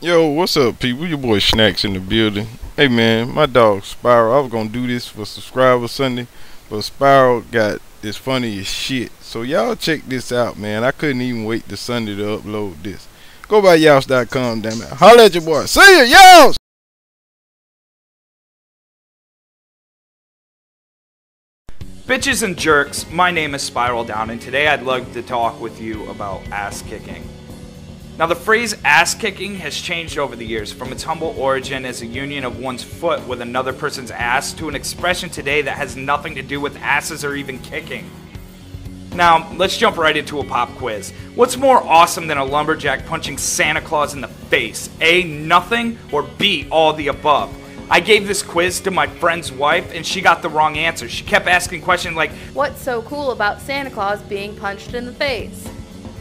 Yo, what's up, people? Your boy Snacks in the building. Hey, man, my dog Spiral. I was gonna do this for Subscriber Sunday, but Spiral got this funny as shit. So y'all check this out, man. I couldn't even wait to Sunday to upload this. Go by youse.com, damn it. Holla at your boy. See ya, youse! Bitches and jerks, my name is SpiralDown, and today I'd like to talk with you about ass kicking. Now, the phrase ass kicking has changed over the years, from its humble origin as a union of one's foot with another person's ass to an expression today that has nothing to do with asses or even kicking. Now, let's jump right into a pop quiz. What's more awesome than a lumberjack punching Santa Claus in the face? A, nothing, or B, all the above? I gave this quiz to my friend's wife and she got the wrong answer. She kept asking questions like, "What's so cool about Santa Claus being punched in the face?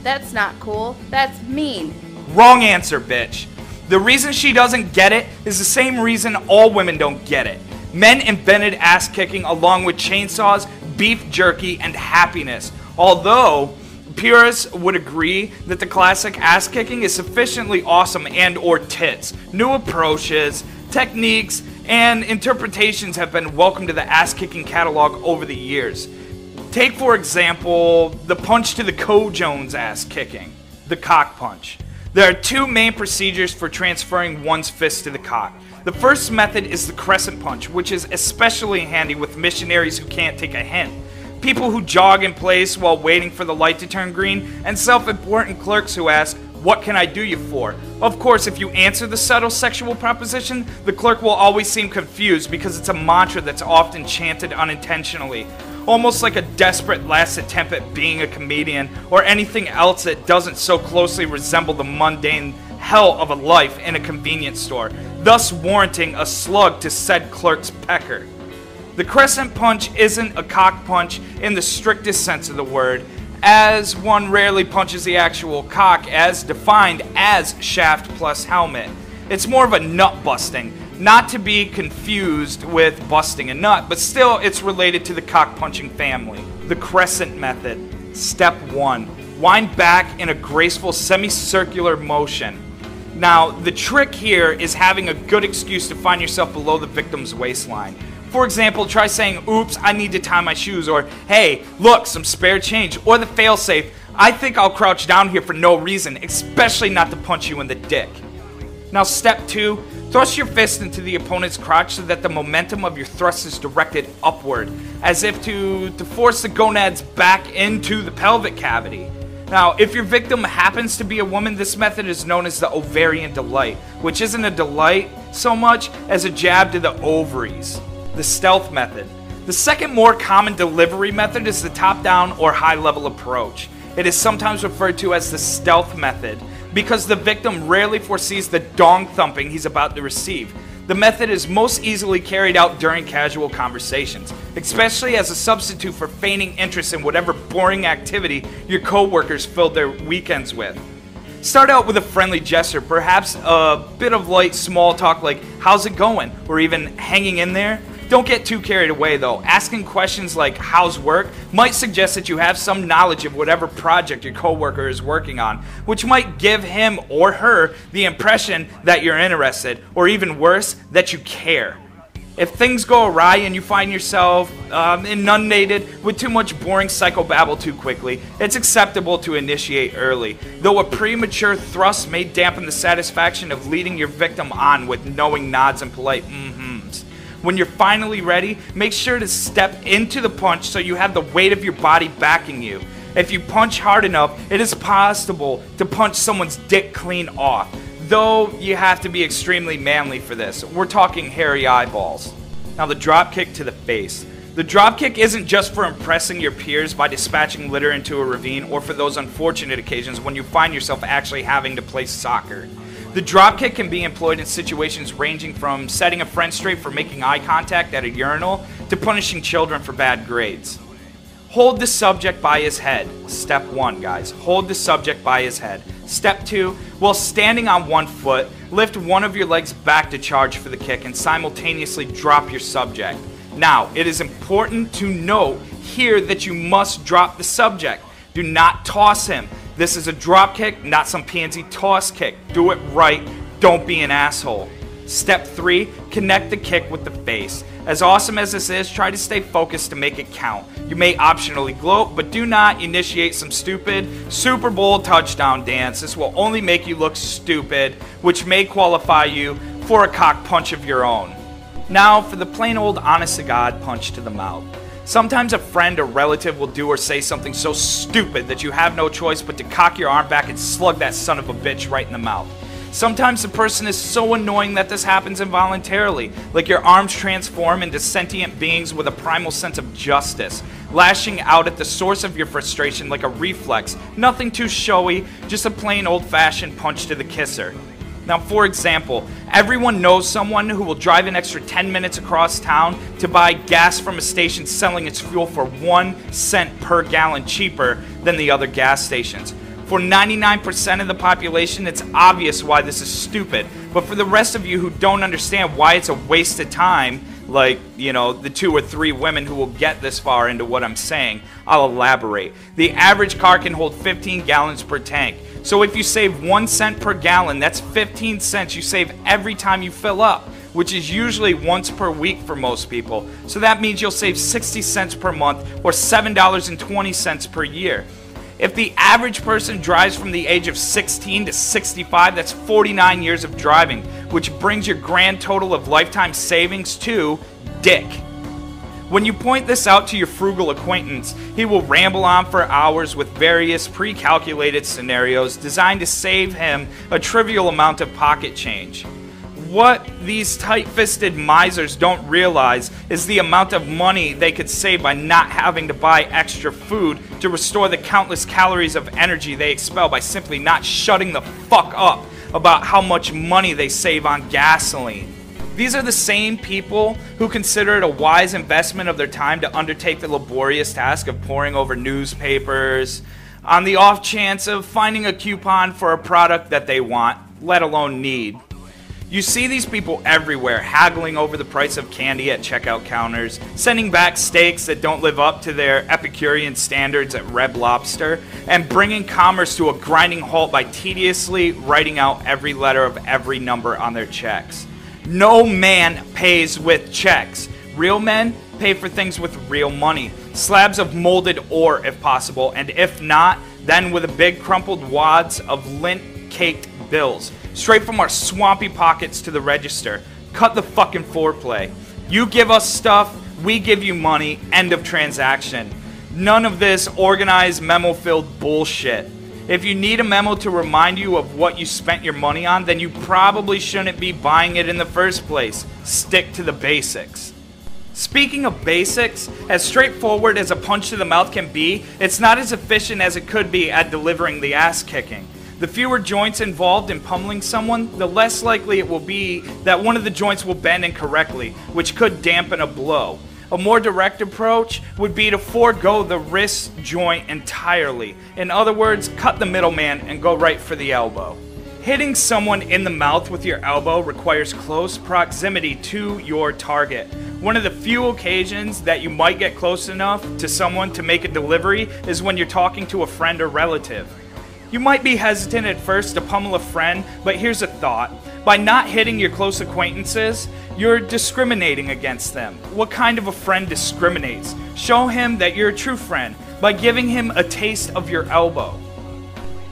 That's not cool, that's mean." wrong answer, bitch. The reason she doesn't get it is the same reason all women don't get it. Men invented ass kicking along with chainsaws, beef jerky, and happiness. Although purists would agree that the classic ass kicking is sufficiently awesome and or tits. New approaches, techniques, and interpretations have been welcomed to the ass-kicking catalog over the years. Take, for example, the punch to the Co-Jones ass-kicking, the cock punch. There are two main procedures for transferring one's fist to the cock. The first method is the crescent punch, which is especially handy with missionaries who can't take a hint, people who jog in place while waiting for the light to turn green, and self-important clerks who ask, "What can I do you for?" Of course, if you answer the subtle sexual proposition, the clerk will always seem confused because it's a mantra that's often chanted unintentionally, almost like a desperate last attempt at being a comedian or anything else that doesn't so closely resemble the mundane hell of a life in a convenience store, thus warranting a slug to said clerk's pecker. The crescent punch isn't a cock punch in the strictest sense of the word, as one rarely punches the actual cock as defined as shaft plus helmet. It's more of a nut busting, not to be confused with busting a nut, but still it's related to the cock punching family. The crescent method. Step 1. Wind back in a graceful semicircular motion. Now, the trick here is having a good excuse to find yourself below the victim's waistline. For example, try saying, "Oops, I need to tie my shoes," or "Hey, look, some spare change," or the failsafe, "I think I'll crouch down here for no reason, especially not to punch you in the dick." Now, step 2, thrust your fist into the opponent's crotch so that the momentum of your thrust is directed upward, as if to force the gonads back into the pelvic cavity. Now, if your victim happens to be a woman, this method is known as the ovarian delight, which isn't a delight so much as a jab to the ovaries. The stealth method. The second more common delivery method is the top-down or high-level approach. It is sometimes referred to as the stealth method because the victim rarely foresees the dong thumping he's about to receive. The method is most easily carried out during casual conversations, especially as a substitute for feigning interest in whatever boring activity your coworkers filled their weekends with. Start out with a friendly gesture, perhaps a bit of light small talk like, "How's it going?" or even "Hanging in there?" Don't get too carried away though. Asking questions like "How's work?" might suggest that you have some knowledge of whatever project your coworker is working on, which might give him or her the impression that you're interested, or even worse, that you care. If things go awry and you find yourself inundated with too much boring psychobabble too quickly, it's acceptable to initiate early, though a premature thrust may dampen the satisfaction of leading your victim on with knowing nods and polite mm-hms. When you're finally ready, make sure to step into the punch so you have the weight of your body backing you. If you punch hard enough, it is possible to punch someone's dick clean off, though you have to be extremely manly for this. We're talking hairy eyeballs. Now, the drop kick to the face. The drop kick isn't just for impressing your peers by dispatching litter into a ravine, or for those unfortunate occasions when you find yourself actually having to play soccer. The dropkick can be employed in situations ranging from setting a friend straight for making eye contact at a urinal to punishing children for bad grades. Hold the subject by his head. Step 1, guys. Hold the subject by his head. Step 2, while standing on one foot, lift one of your legs back to charge for the kick and simultaneously drop your subject. Now, it is important to note here that you must drop the subject. Do not toss him. This is a drop kick, not some pansy toss kick. Do it right. Don't be an asshole. Step 3, connect the kick with the face. As awesome as this is, try to stay focused to make it count. You may optionally gloat, but do not initiate some stupid Super Bowl touchdown dance. This will only make you look stupid, which may qualify you for a cock punch of your own. Now for the plain old honest-to-God punch to the mouth. Sometimes a friend or relative will do or say something so stupid that you have no choice but to cock your arm back and slug that son of a bitch right in the mouth. Sometimes the person is so annoying that this happens involuntarily, like your arms transform into sentient beings with a primal sense of justice, lashing out at the source of your frustration like a reflex. Nothing too showy, just a plain old-fashioned punch to the kisser. Now, for example, everyone knows someone who will drive an extra 10 minutes across town to buy gas from a station selling its fuel for 1 cent per gallon cheaper than the other gas stations. For 99% of the population, it's obvious why this is stupid. But for the rest of you who don't understand why it's a waste of time, like, you know, the 2 or 3 women who will get this far into what I'm saying, I'll elaborate. The average car can hold 15 gallons per tank. So if you save 1 cent per gallon, that's 15 cents you save every time you fill up, which is usually once per week for most people. So that means you'll save 60 cents per month or $7.20 per year. If the average person drives from the age of 16 to 65, that's 49 years of driving, which brings your grand total of lifetime savings to dick. When you point this out to your frugal acquaintance, he will ramble on for hours with various pre-calculated scenarios designed to save him a trivial amount of pocket change. What these tight-fisted misers don't realize is the amount of money they could save by not having to buy extra food to restore the countless calories of energy they expel by simply not shutting the fuck up about how much money they save on gasoline. These are the same people who consider it a wise investment of their time to undertake the laborious task of poring over newspapers on the off chance of finding a coupon for a product that they want, let alone need. You see these people everywhere, haggling over the price of candy at checkout counters, sending back steaks that don't live up to their Epicurean standards at Red Lobster, and bringing commerce to a grinding halt by tediously writing out every letter of every number on their checks. No man pays with checks. Real men pay for things with real money. Slabs of molded ore if possible, and if not, then with a big crumpled wads of lint-caked bills. Straight from our swampy pockets to the register. Cut the fucking foreplay. You give us stuff, we give you money, end of transaction. None of this organized memo-filled bullshit. If you need a memo to remind you of what you spent your money on, then you probably shouldn't be buying it in the first place. Stick to the basics. Speaking of basics, as straightforward as a punch to the mouth can be, it's not as efficient as it could be at delivering the ass kicking. The fewer joints involved in pummeling someone, the less likely it will be that one of the joints will bend incorrectly, which could dampen a blow. A more direct approach would be to forego the wrist joint entirely. In other words, cut the middleman and go right for the elbow. Hitting someone in the mouth with your elbow requires close proximity to your target. One of the few occasions that you might get close enough to someone to make a delivery is when you're talking to a friend or relative. You might be hesitant at first to pummel a friend, but here's a thought. By not hitting your close acquaintances, you're discriminating against them. What kind of a friend discriminates? Show him that you're a true friend by giving him a taste of your elbow.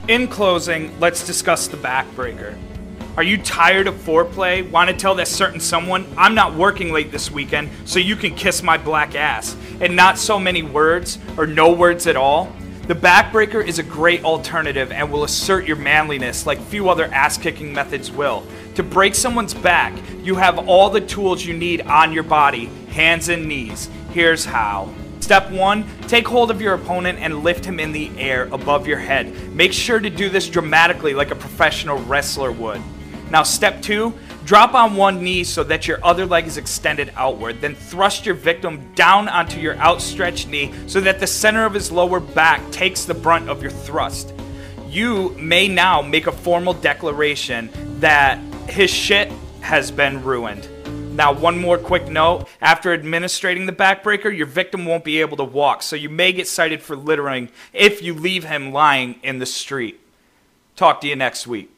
In closing, let's discuss the backbreaker. Are you tired of foreplay? Want to tell that certain someone, I'm not working late this weekend, so you can kiss my black ass, and not so many words, or no words at all? The backbreaker is a great alternative and will assert your manliness like few other ass-kicking methods will. To break someone's back, you have all the tools you need on your body, hands and knees. Here's how. Step 1, take hold of your opponent and lift him in the air above your head. Make sure to do this dramatically like a professional wrestler would. Now step 2, drop on one knee so that your other leg is extended outward. Then thrust your victim down onto your outstretched knee so that the center of his lower back takes the brunt of your thrust. You may now make a formal declaration that his shit has been ruined. Now, one more quick note. After administrating the backbreaker, your victim won't be able to walk, so you may get cited for littering if you leave him lying in the street. Talk to you next week.